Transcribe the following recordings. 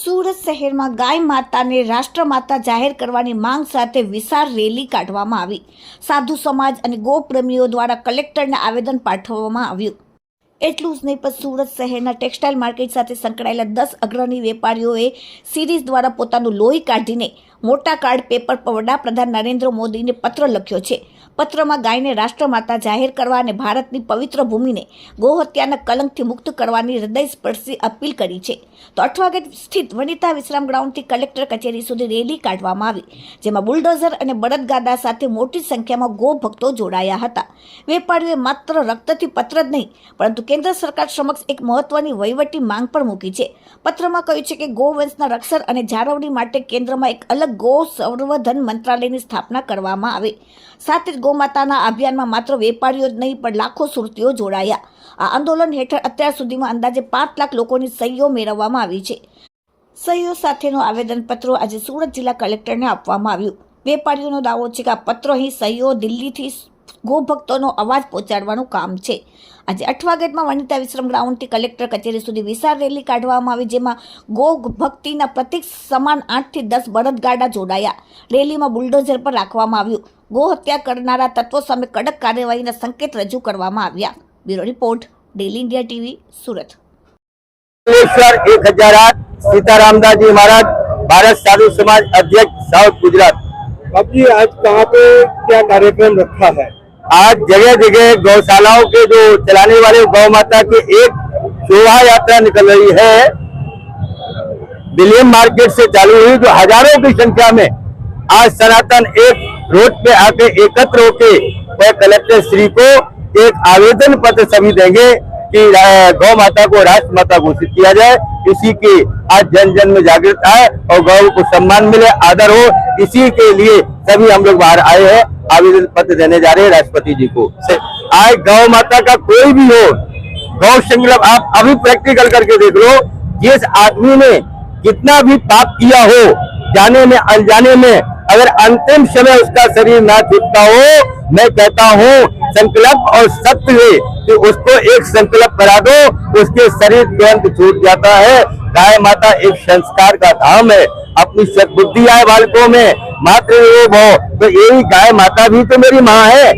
સુરત શહેરમાં ગાય માતાને રાષ્ટ્રમાતા જાહેર કરવાની માંગ સાથે વિશાળ રેલી કાઢવામાં આવી। સાધુ સમાજ અને ગોપ્રેમીઓ દ્વારા કલેક્ટરને આવેદન પાઠવવામાં આવ્યું। એટલું જ નહીં, પણ સુરત શહેરના ટેક્સટાઇલ માર્કેટ સાથે સંકળાયેલા 10 અગ્રણી વેપારીઓએ સિરીઝ દ્વારા પોતાનું લોહી કાઢીને મોટા કાર્ડ પેપર પર વડાપ્રધાન નરેન્દ્ર મોદીને પત્ર લખ્યો છે। પત્રમાં ગાયને રાષ્ટ્રમાતા જાહેર કરવા અને ભારતની પવિત્ર ભૂમિને ગોહત્યાના કલંકથી મુક્ત કરવાની હૃદયસ્પર્શી અપીલ કરી છે। તો અઠવાગેટ સ્થિત વનિતા વિશ્રામ ગ્રાઉન્ડથી કલેક્ટર કચેરી સુધી રેલી કાઢવામાં આવી, જેમાં બુલડોઝર અને બળદગાડા સાથે મોટી સંખ્યામાં ગો ભક્તો જોડાયા હતા। વેપારીઓએ માત્ર રક્તથી પત્ર જ નહીં, પરંતુ કેન્દ્ર સરકાર સમક્ષ એક મહત્વની વહીવટી માંગ પણ મૂકી છે। પત્રમાં કહ્યું છે કે ગોવંશના રક્ષણ અને જાળવણી માટે કેન્દ્રમાં એક અલગ ગો સંવર્ધન મંત્રાલયની સ્થાપના કરવામાં આવે। સાથે જ ગૌમાતાના અભિયાનમાં માત્ર વેપારીઓ જ નહીં, પણ લાખો સુરતીઓ જોડાયા। આ આંદોલન હેઠળ અત્યાર સુધીમાં અંદાજે 5 લાખ લોકોની સહીઓ મેળવવામાં આવી છે। સહીઓ સાથેનો આવેદનપત્રો આજે સુરત જિલ્લા કલેક્ટરને આપવામાં આવ્યું। વેપારીઓનો દાવો છે કે આ પત્રો અહીં સહીઓ દિલ્હીથી ગોભક્તોનો અવાજ પહોંચાડવાનું કામ છે। આજે 8 વાગ્યામાં વનિતા વિશ્રામ ગ્રાઉન્ડથી કલેક્ટર કચેરી સુધી વિશાળ રેલી કાઢવામાં આવી, જેમાં ગો ભક્તિના પ્રતીક સમાન 8 થી 10 બળદગાડા જોડાયા। રેલીમાં બુલડોઝર પર રાખવામાં આવ્યું। ગો હત્યા કરનારા તત્વો સામે કડક કાર્યવાહીના સંકેત રજૂ કરવામાં આવ્યા। Bureau report, daily India TV, Surat. 1008 Sitaramdas ji Maharaj, Bharat Sadhu Samaj अध्यक्ष, साउथ गुजरात। अब जी आज कहाँ पे क्या कार्यक्रम रखा है? आज जगह जगह गौशालाओं के जो चलाने वाले गौ माता की एक शोभा यात्रा निकल रही है। विलियम मार्केट से चालू हुई, जो हजारों की संख्या में आज सनातन एक रोड पे आके एकत्र होके वह कलेक्टर श्री को एक आवेदन पत्र सभी देंगे कि गौ माता को राष्ट्र माता घोषित किया जाए। इसी की आज जन जन में जागृत आए और गौ को सम्मान मिले, आदर हो, इसी के लिए सभी हम लोग बाहर आए हैं। आवेदन पत्र देने जा रहे हैं राष्ट्रपति जी को। आज गौ माता का कोई भी हो, गौ संकल्प आप अभी प्रैक्टिकल करके देख लो। जिस आदमी ने कितना भी पाप किया हो, जाने में अनजाने में, अगर अंतिम समय उसका शरीर ना छूटता हो, मैं कहता हूँ संकल्प और सत्य है कि उसको एक संकल्प करा दो, उसके शरीर तुरंत छूट जाता है। गाय माता एक संस्कार का धाम है। अपनी सद्बुद्धि आए बालकों में, मात्र भाव, तो यही गाय माता भी तो मेरी माँ है,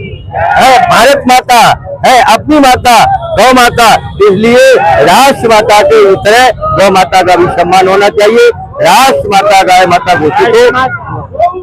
भारत माता है, अपनी माता गौ माता। इसलिए राष्ट्र माता के तरह गौ माता का भी सम्मान होना चाहिए। राष्ट्र माता गाय माता घोषित हो।